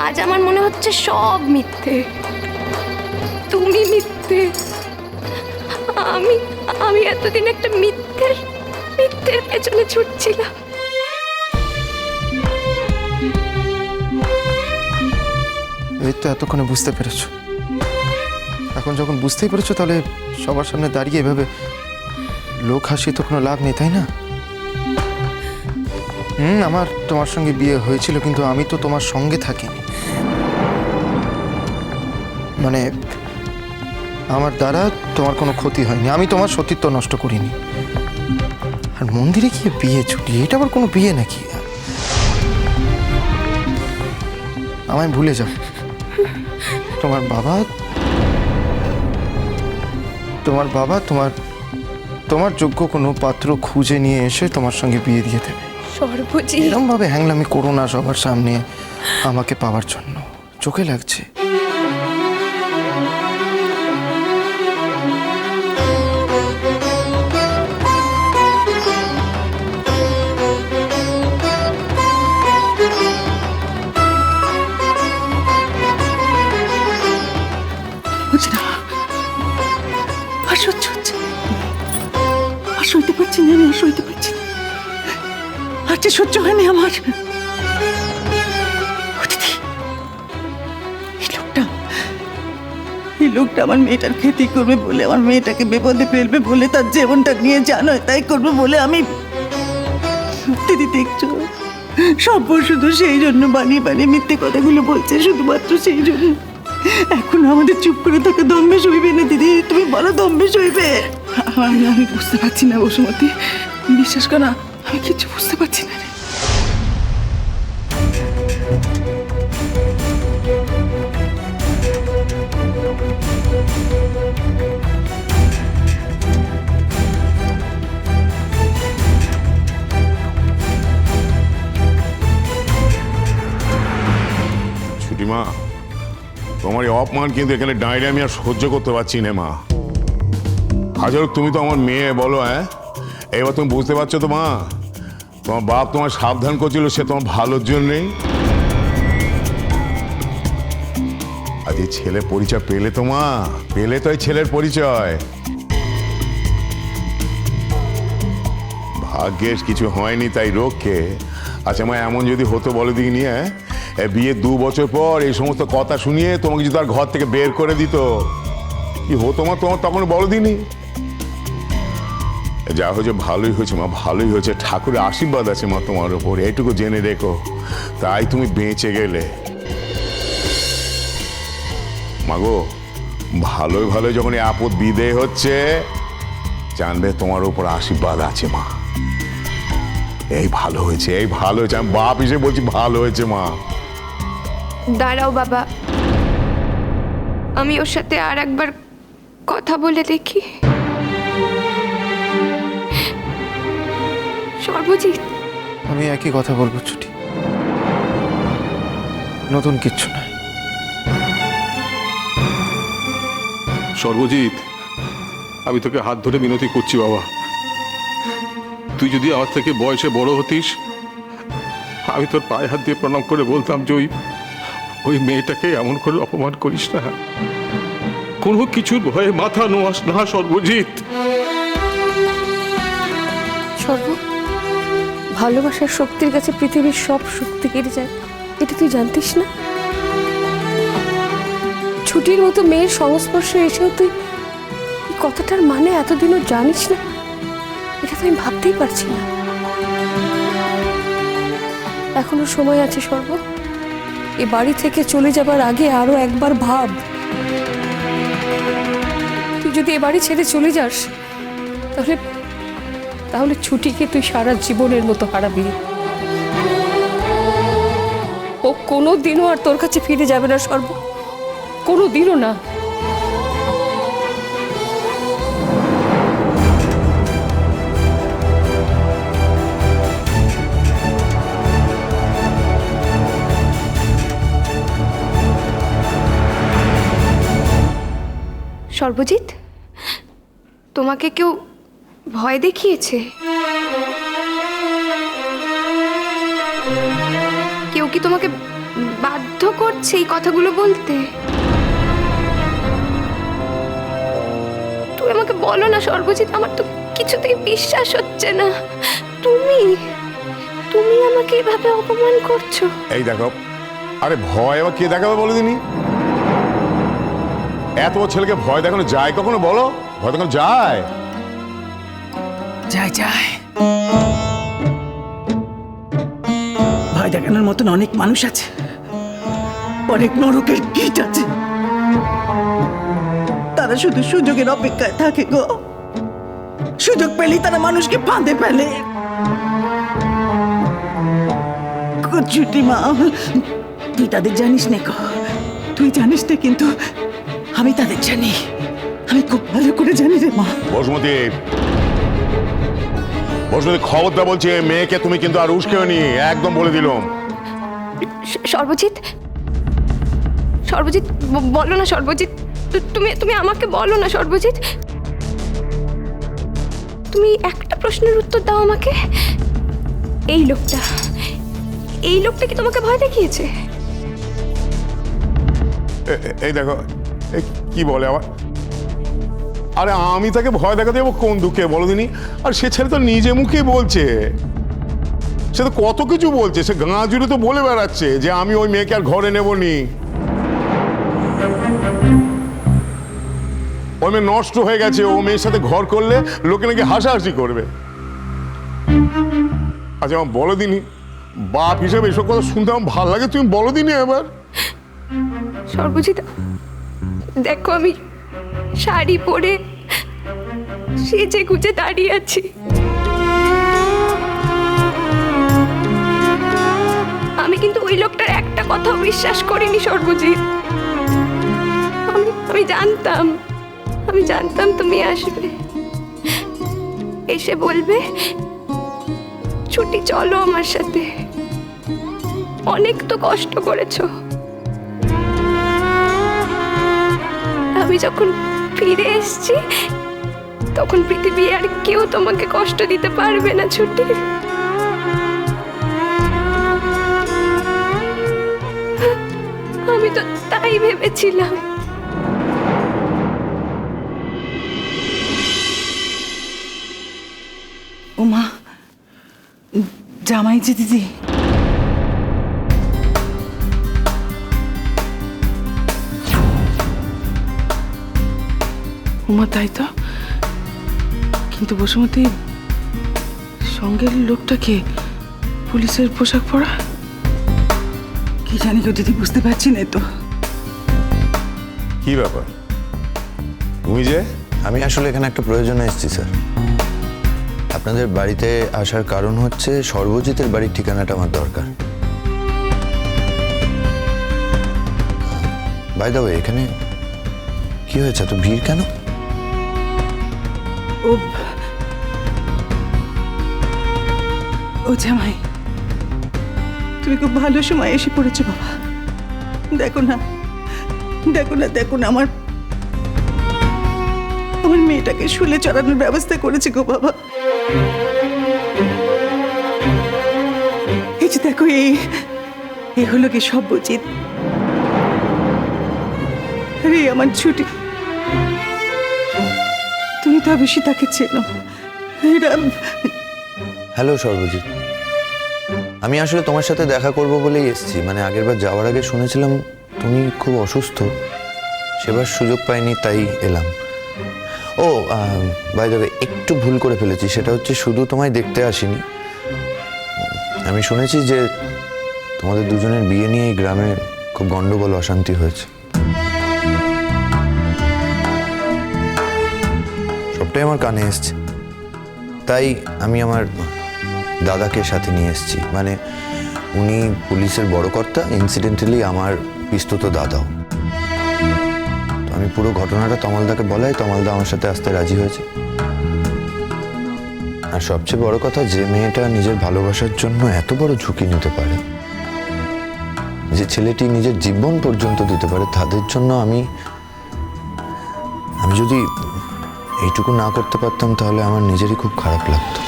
আজ আমার মনে হচ্ছে সব মিথ্যে, তুমি মিথ্যে। আমি আমি এতদিন একটা মিথ্যের পেছনে ছুটছিলাম। এই তো এতক্ষণে বুঝতে পেরেছো। এখন যখন বুঝতেই পেরেছো তাহলে সবার সামনে দাঁড়িয়ে এভাবে লোক হাসিয়ে তো কোনো লাভ নেই, তাই না? আমার তোমার সঙ্গে বিয়ে হয়েছিল, কিন্তু আমি তো তোমার সঙ্গে থাকিনি। মানে আমার দ্বারা তোমার কোনো ক্ষতি হয়নি, আমি তোমার সতীত্ব নষ্ট করিনি। আর মন্দিরে গিয়ে বিয়ে ছুটি, এটা আবার কোনো বিয়ে নাকি? আমায় ভুলে যাও। তোমার বাবা তোমার যোগ্য কোনো পাত্র খুঁজে নিয়ে এসে তোমার সঙ্গে বিয়ে দিয়ে দেবে। সর্বজিৎ, এরকম ভাবে হ্যাংলামি করো না সবার সামনে আমাকে পাওয়ার জন্য। চোখে লাগছে। আর সহ্য হচ্ছে, আর সইতে পারছি না, আর সইতে পারছি না, আর যে সহ্য হয়নি আমার। দিদি, এই লোকটা আমার মেয়েটার ক্ষতি করবে বলে, আমার মেয়েটাকে বিপদে ফেলবে বলে, তার জীবনটা নিয়ে জানো তাই করবে বলে আমি দিদি দেখছো সব শুধু সেই জন্য বানিয়ে বানিয়ে মিথ্যে কথাগুলো বলছে, শুধুমাত্র সেই জন্য। এখন আমাদের চুপ করে থাকা দম্ভে সইবে না দিদি, তুমি বলো দম্ভে সইবে? আমি বুঝতে পারছি না বসুমতী, বিশ্বাস করো না, আমি কিছু বুঝতে পারছি না রে। ছুটিমা, তোমার এই অপমান কিন্তু এখানে দাঁড়িয়ে আমি আর সহ্য করতে পারছি না মা। হাজার তুমি তো আমার মেয়ে, বলো হ্যাঁ? এবার তুমি বুঝতে পারছো তো মা, তোমার বাপ তোমার সাবধান করছিল, সে তোমার ভালোর জন্যেই। আজ এই ছেলে পরিচয় পেলে তো মা, পেলে তো এই ছেলের পরিচয়। ভাগ্যের কিছু হয়নি তাই রোগকে। আচ্ছা মা, এমন যদি হতো বলো দিকে নিয়ে, বিয়ে 2 বছর পর এই সমস্ত কথা শুনিয়ে তোমাকে যদি তার ঘর থেকে বের করে দিত, কি হতো মা তোমার তখন বলো দিনি? যা হয়েছে ভালোই হয়েছে মা, ভালোই হয়েছে। ঠাকুরের আশীর্বাদ আছে মা তোমার ওপর, এইটুকু জেনে রেখো। তাই তুমি বেঁচে গেলে। মাগো, ভালোই ভালোই যখন এই আপদ বিদেয় হচ্ছে, জানবে তোমার উপর আশীর্বাদ আছে মা। এই ভালো হয়েছে, এই ভালো হয়েছে, আমি বাপ হিসেবে বলছি ভালো হয়েছে মা। দাঁড়াও বাবা, আমি ওর সাথে আর একবার কথা বলে দেখি। সর্বজিৎ, আমি একই কথা বলবো ছুটি, নতুন কিচ্ছু নয়। সর্বজিৎ, আমি তোকে হাত ধরে মিনতি করছি বাবা, তুই যদি আমার থেকে বয়সে বড় হতিস, আমি তোর পায়ে হাত দিয়ে প্রণাম করে বলতাম যে ওই মেয়েটাকে এমন করে অপমান করিস না, কোনো কিছুর ভয়ে মাথা নোয়াস না সর্বজিৎ। সর্ব, ভালোবাসার শক্তির কাছে পৃথিবীর সব শক্তি কেড়ে যায়, এটা তুই জানতিস না? ছুটির মতো মেয়ের সংস্পর্শে এসেও তুই এই কথাটার মানে এতদিনও জানিস না, এটা তো আমি ভাবতেই পারছি না। এখনো সময় আছে সর্ব, এ বাড়ি থেকে চলে যাবার আগে আরো একবার ভাব। তুই যদি এ বাড়ি ছেড়ে চলে যাস, তাহলে ছুটিকে তুই সারা জীবনের মতো হারাবি। ও কোনোদিনও আর তোর কাছে ফিরে যাবে না সর্ব, কোনোদিনও না। সর্বজিৎ, তোমাকে কেউ ভয় দেখিয়েছে? কেউ কি তোমাকে বাদ বাধ্য করছে এই কথাগুলো বলতে? তুমি আমাকে বলো না সর্বজিৎ, আমার তো কিছুতেই বিশ্বাস হচ্ছে না। তুমি তুমি আমাকে এভাবে অপমান করছো। এই দেখো, আরে ভয় আবার কে দেখাবে বলে দিনি? এত বড় ছেলেকে ভয় দেখানো যায় কখনো বলো? ভয় দেখানো যায়? যায় যায়, ভয় দেখানোর মতন অনেক মানুষ আছে, অনেক নরকের কীট আছে, তারা শুধু সুযোগের অপেক্ষায় থাকে গো। সুযোগ পেলেই তারা মানুষকে ফাঁদে ফেলে। ছুটি মা, তুই তাদের জানিস না গো, তুই জানিস না, কিন্তু আমি তাদের জানি, আমি খুব ভালো করে জানি রে মা। বসুমতী, বসুমতী খবরদার বলছি, মেয়েকে তুমি কিন্তু আর উস্কেও নি, একদম বলে দিলাম। সর্বজিৎ, সর্বজিৎ বলো না সর্বজিৎ, তুমি তুমি আমাকে বলো না সর্বজিৎ। তুমি একটা প্রশ্নের উত্তর দাও আমাকে। এই লোকটা কি তোমাকে ভয় দেখিয়েছে? এই দেখো, কি বলে আবার? আরে আমি তাকে ভয় দেখাতে যাবো কোন দুঃখে বলো দিনি? আর সে ছেলে তো নিজে মুখে বলছে, সে তো কত কিছু বলছে, সে গাঁ জুড়ে তো বলে বেড়াচ্ছে যে আমি ওই মেয়েকে আর ঘরে নেব নি, ওই মেয়ে নষ্ট হয়ে গেছে, ও মেয়ের সাথে ঘর করলে লোকে নাকি হাসাহাসি করবে। আচ্ছা আমার বলো দিনি, বাপ হিসেবে এসব কথা শুনতে আমার ভালো লাগে, তুমি বলো দিনি এবার। সর্বজিৎ দেখো, আমি শাড়ি পরে সেজে গুজে দাঁড়িয়ে আছি, আমি কিন্তু ওই লোকটার একটা কথাও বিশ্বাস করিনি সর্বজিৎ। আমি জানতাম তুমি আসবে, এসে বলবে ছুটি চলো আমার সাথে, অনেক তো কষ্ট করেছো। আমি যখন ফিরে এসেছি তখন পৃথিবী আর কেউ তোমাকে কষ্ট দিতে পারবে না ছুটি। আমি তো তাই ভেবেছিলাম। উমা, জামাই যে দিদি, উমা তাই তো, কিন্তু বসুমতী সঙ্গের লোকটাকে পুলিশের পোশাক পরা? কি জানি গো দিদি, বুঝতে পারছি না তো। কি ব্যাপার তুমি যে? আমি আসলে এখানে একটা প্রয়োজনে এসেছি স্যার। আপনাদের বাড়িতে আসার কারণ হচ্ছে সর্বজিতের বাড়ির ঠিকানাটা আমার দরকার। বাই দ্য ওয়ে, এখানে কি হয়েছে, এত ভিড় কেন? ও জামাই, তুমি খুব ভালো সময় এসে পড়েছো বাবা। দেখো না, দেখো না, দেখো না, আমার মেয়েটাকে শুলে চড়ানোর ব্যবস্থা করেছে গো বাবা। এই যে দেখো, এই হলো কি সর্বজিৎ, আরে আমার ছুটি। তুমি তো বেশি তাকে চেনো। হ্যালো সর্বজিৎ, আমি আসলে তোমার সাথে দেখা করব বলেই এসেছি। মানে আগেরবার যাওয়ার আগে শুনেছিলাম তুমি খুব অসুস্থ, সেবার সুযোগ পাইনি, তাই এলাম। ও বাই দ্য ওয়ে, একটু ভুল করে ফেলেছি, সেটা হচ্ছে শুধু তোমায় দেখতে আসিনি। আমি শুনেছি যে তোমাদের দুজনের বিয়ে নিয়ে এই গ্রামে খুব গন্ডগোল, অশান্তি হয়েছে। সবটাই আমার কানে এসছে, তাই আমি আমার দাদাকে সাথে নিয়ে এসেছি। মানে উনি পুলিশের বড় কর্তা, ইনসিডেন্টালি আমার পিস্তুত দাদাও। তো আমি পুরো ঘটনাটা তমালদাকে বলাই, তমালদা আমার সাথে আসতে রাজি হয়েছে। আর সবচেয়ে বড় কথা, যে মেয়েটা নিজের ভালোবাসার জন্য এত বড় ঝুঁকি নিতে পারে, যে ছেলেটি নিজের জীবন পর্যন্ত দিতে পারে, তাদের জন্য আমি যদি এইটুকু না করতে পারতাম তাহলে আমার নিজেরই খুব খারাপ লাগতো।